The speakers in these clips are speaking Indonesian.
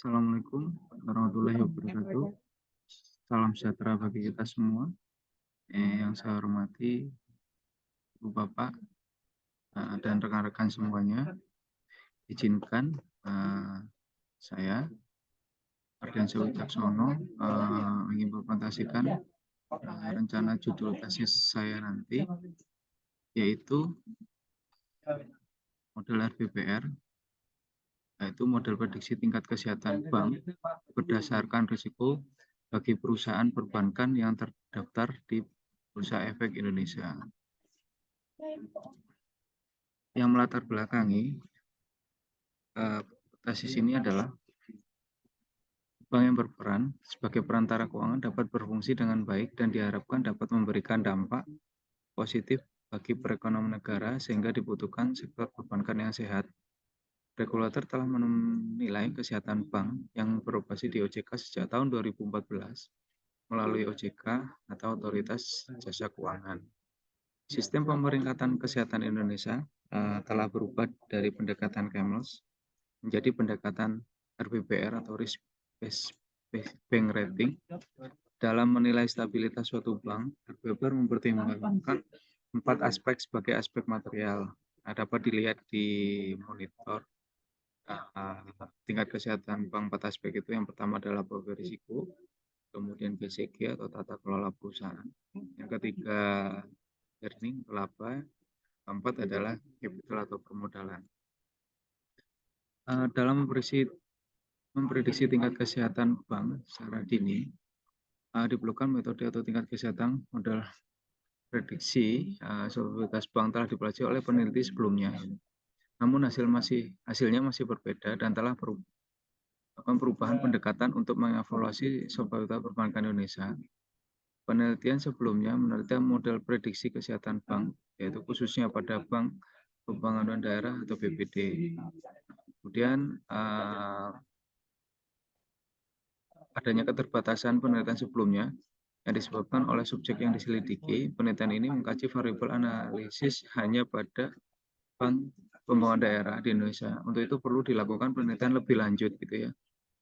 Assalamualaikum warahmatullahi wabarakatuh. Salam sejahtera bagi kita semua. Yang saya hormati Ibu Bapak dan rekan-rekan semuanya, izinkan saya Ardiansyah Wicaksono mengimplementasikan rencana judul tesis saya nanti, yaitu model RBPR, yaitu model prediksi tingkat kesehatan bank berdasarkan risiko bagi perusahaan perbankan yang terdaftar di Bursa Efek Indonesia. Yang melatar belakangi tesis ini adalah bank yang berperan sebagai perantara keuangan dapat berfungsi dengan baik dan diharapkan dapat memberikan dampak positif bagi perekonomian negara sehingga dibutuhkan sektor perbankan yang sehat. Regulator telah menilai kesehatan bank yang beroperasi di OJK sejak tahun 2014 melalui OJK atau Otoritas Jasa Keuangan. Sistem pemeringkatan kesehatan Indonesia telah berubah dari pendekatan KEMLOS menjadi pendekatan RBPR atau Risk Based Bank Rating. Dalam menilai stabilitas suatu bank, RBPR mempertimbangkan 4 aspek sebagai aspek material. Dapat dilihat di monitor tingkat kesehatan bank. 4 aspek itu, yang pertama adalah profil risiko, kemudian GCG atau tata kelola perusahaan, yang ketiga earning atau laba, keempat adalah capital atau permodalan. Dalam memprediksi tingkat kesehatan bank secara dini, diperlukan metode atau tingkat kesehatan modal prediksi solvabilitas bank telah dipelajari oleh peneliti sebelumnya. Namun hasilnya masih berbeda dan telah perubahan pendekatan untuk mengevaluasi solvabilitas perbankan Indonesia. Penelitian sebelumnya meneliti model prediksi kesehatan bank, yaitu khususnya pada Bank Pembangunan Daerah atau BPD. Kemudian adanya keterbatasan penelitian sebelumnya yang disebabkan oleh subjek yang diselidiki. Penelitian ini mengkaji variabel analisis hanya pada Bank Pembangunan Daerah di Indonesia. Untuk itu perlu dilakukan penelitian lebih lanjut gitu ya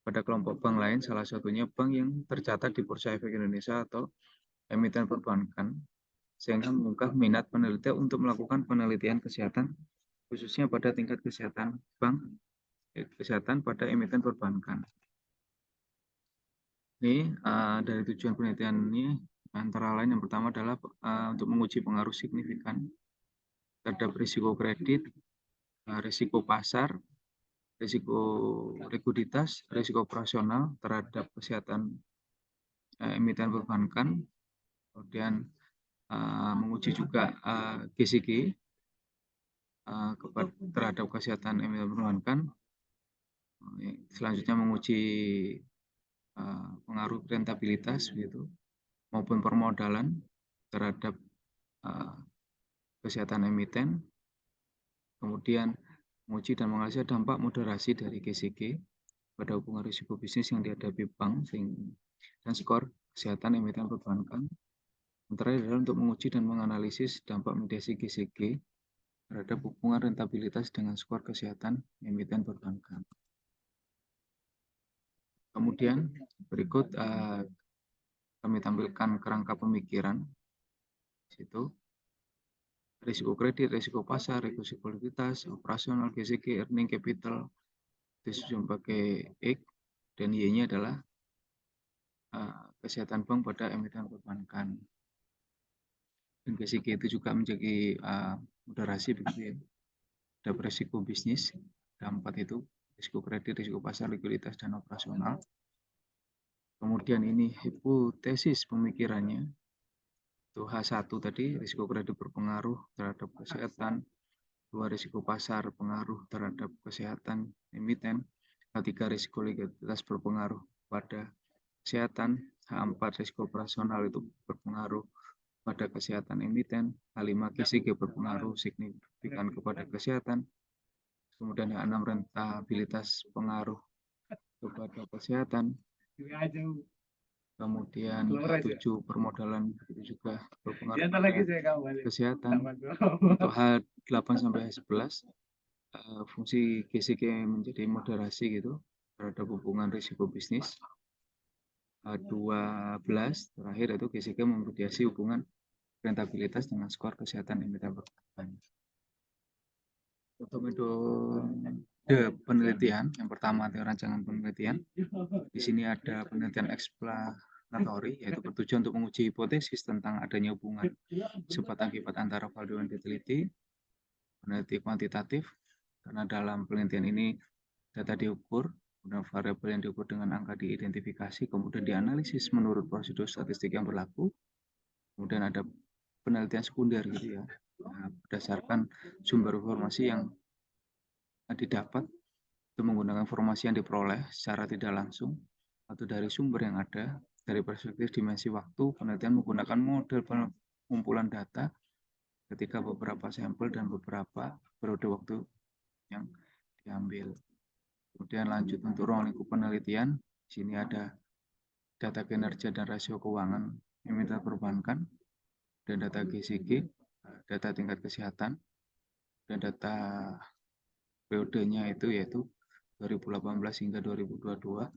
pada kelompok bank lain, salah satunya bank yang tercatat di Bursa Efek Indonesia atau emiten perbankan, sehingga membuka minat peneliti untuk melakukan penelitian kesehatan khususnya pada tingkat kesehatan bank, kesehatan pada emiten perbankan. Ini dari tujuan penelitian ini antara lain yang pertama adalah untuk menguji pengaruh signifikan terhadap risiko kredit, risiko pasar, risiko likuiditas, risiko operasional terhadap kesehatan emiten perbankan, kemudian menguji juga GCG terhadap kesehatan emiten perbankan. Selanjutnya menguji pengaruh rentabilitas gitu, maupun permodalan terhadap kesehatan emiten. Kemudian menguji dan menganalisa dampak moderasi dari GCG pada hubungan risiko bisnis yang dihadapi bank dan skor kesehatan emiten perbankan. Antara adalah untuk menguji dan menganalisis dampak mediasi GCG terhadap hubungan rentabilitas dengan skor kesehatan emiten perbankan. Kemudian berikut kami tampilkan kerangka pemikiran. Situ risiko kredit, risiko pasar, risiko likuiditas, operasional, GCG, earning, capital, disusun pakai X, dan Y-nya adalah kesehatan bank pada emiten perbankan. Dan GCG itu juga menjadi moderasi begitu ya. Ada risiko bisnis, ada 4 itu, risiko kredit, risiko pasar, likuiditas, dan operasional. Kemudian ini hipotesis pemikirannya. Itu H1 tadi, risiko kredit berpengaruh terhadap kesehatan. 2, risiko pasar pengaruh terhadap kesehatan emiten. H3, risiko likuiditas berpengaruh pada kesehatan. H4, risiko operasional itu berpengaruh pada kesehatan emiten. H5, GCG berpengaruh signifikan kepada kesehatan. Kemudian H6, rentabilitas pengaruh kepada kesehatan. Kemudian H7, permodalan itu juga berpengaruh pada kesehatan. Untuk H8 sampai H11 fungsi GCG menjadi moderasi gitu terhadap hubungan risiko bisnis. 12 terakhir itu GCG memediasi hubungan rentabilitas dengan skor kesehatan emiten perbankan. Untuk metode penelitian, yang pertama ada rancangan penelitian. Di sini ada penelitian eksploratory, yaitu bertujuan untuk menguji hipotesis tentang adanya hubungan sebab akibat antara value yang diteliti. Penelitian kuantitatif, karena dalam penelitian ini data diukur, kemudian variabel yang diukur dengan angka diidentifikasi, kemudian dianalisis menurut prosedur statistik yang berlaku. Kemudian ada penelitian sekunder gitu ya, berdasarkan sumber informasi yang didapat, itu menggunakan informasi yang diperoleh secara tidak langsung atau dari sumber yang ada. Dari perspektif dimensi waktu, penelitian menggunakan model pengumpulan data ketika beberapa sampel dan beberapa periode waktu yang diambil. Kemudian lanjut untuk ruang lingkup penelitian. Di sini ada data kinerja dan rasio keuangan emiten perbankan, dan data GCG, data tingkat kesehatan, dan data periodenya itu yaitu 2018 hingga 2022.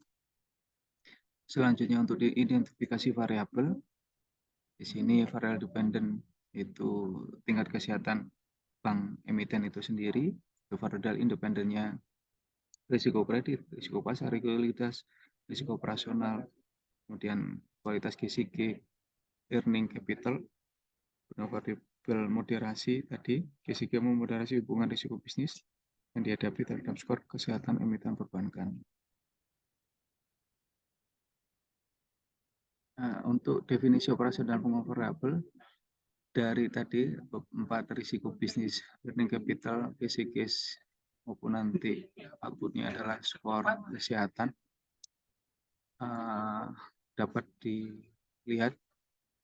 Selanjutnya untuk diidentifikasi variabel, di sini variabel dependent itu tingkat kesehatan bank emiten itu sendiri, variabel independennya risiko kredit, risiko pasar, likuiditas, risiko operasional, kemudian kualitas GCG, earning capital, variabel moderasi tadi, GCG memoderasi hubungan risiko bisnis yang dihadapi terhadap skor kesehatan emiten perbankan. Nah, untuk definisi operasional pengukur variabel, dari tadi 4 risiko bisnis, earning capital, GCG, maupun nanti outputnya adalah skor kesehatan, dapat dilihat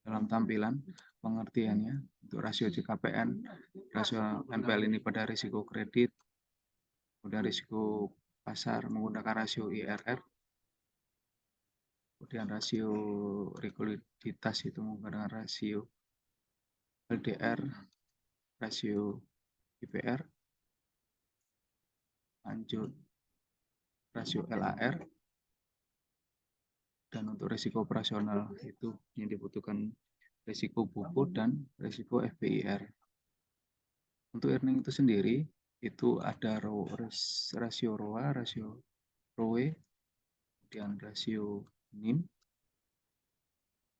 dalam tampilan pengertiannya. Untuk rasio JKPN, rasio NPL ini pada risiko kredit, kemudian risiko pasar menggunakan rasio IRR, kemudian rasio likuiditas itu menggunakan rasio LDR, rasio IPR, lanjut rasio LAR, dan untuk risiko operasional itu yang dibutuhkan risiko puput dan risiko FBIR. Untuk earning itu sendiri itu ada rasio ROA, rasio ROE, kemudian rasio NIM,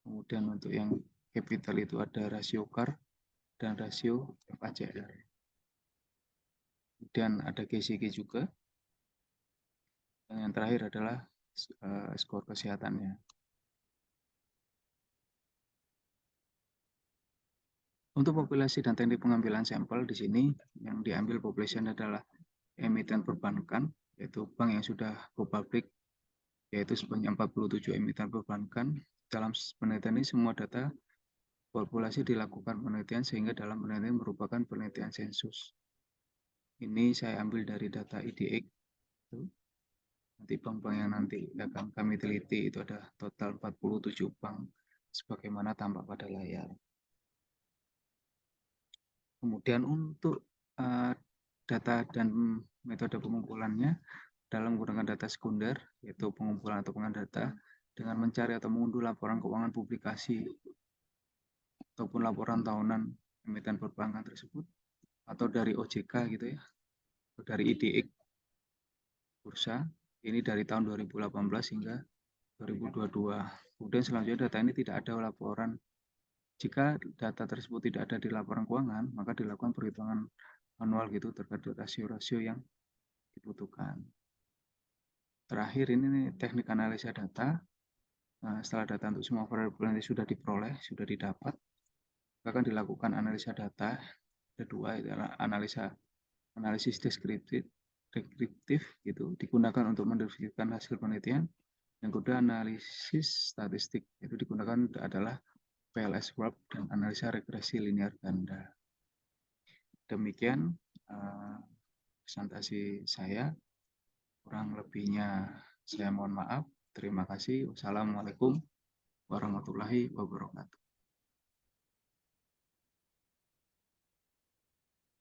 kemudian untuk yang capital itu ada rasio CAR dan rasio FACR. Kemudian ada GCG juga. Yang terakhir adalah skor kesehatannya. Untuk populasi dan teknik pengambilan sampel di sini yang diambil population adalah emiten perbankan, yaitu bank yang sudah go public, yaitu sebanyak 47 emiten perbankan. Dalam penelitian ini semua data populasi dilakukan penelitian sehingga dalam penelitian merupakan penelitian sensus. Ini saya ambil dari data IDX. Nanti bank-bank yang nanti akan kami teliti itu ada total 47 bank sebagaimana tampak pada layar. Kemudian untuk data dan metode pengumpulannya dalam menggunakan data sekunder, yaitu pengumpulan atau pengumpulan data dengan mencari atau mengunduh laporan keuangan publikasi ataupun laporan tahunan emiten perbankan tersebut, atau dari OJK gitu ya, atau dari IDX bursa, ini dari tahun 2018 hingga 2022. Kemudian selanjutnya data ini tidak ada laporan. Jika data tersebut tidak ada di laporan keuangan, maka dilakukan perhitungan manual gitu terkait rasio-rasio yang dibutuhkan. Terakhir ini teknik analisa data. Nah, setelah data untuk semua variabel ini sudah diperoleh, sudah didapat, akan dilakukan analisa data. Kedua adalah analisis deskriptif gitu, digunakan untuk mendeskripsikan hasil penelitian. Yang kedua analisis statistik, itu digunakan adalah PLS Warp dan analisa regresi linear ganda. Demikian presentasi saya, kurang lebihnya saya mohon maaf. Terima kasih. Wassalamualaikum warahmatullahi wabarakatuh.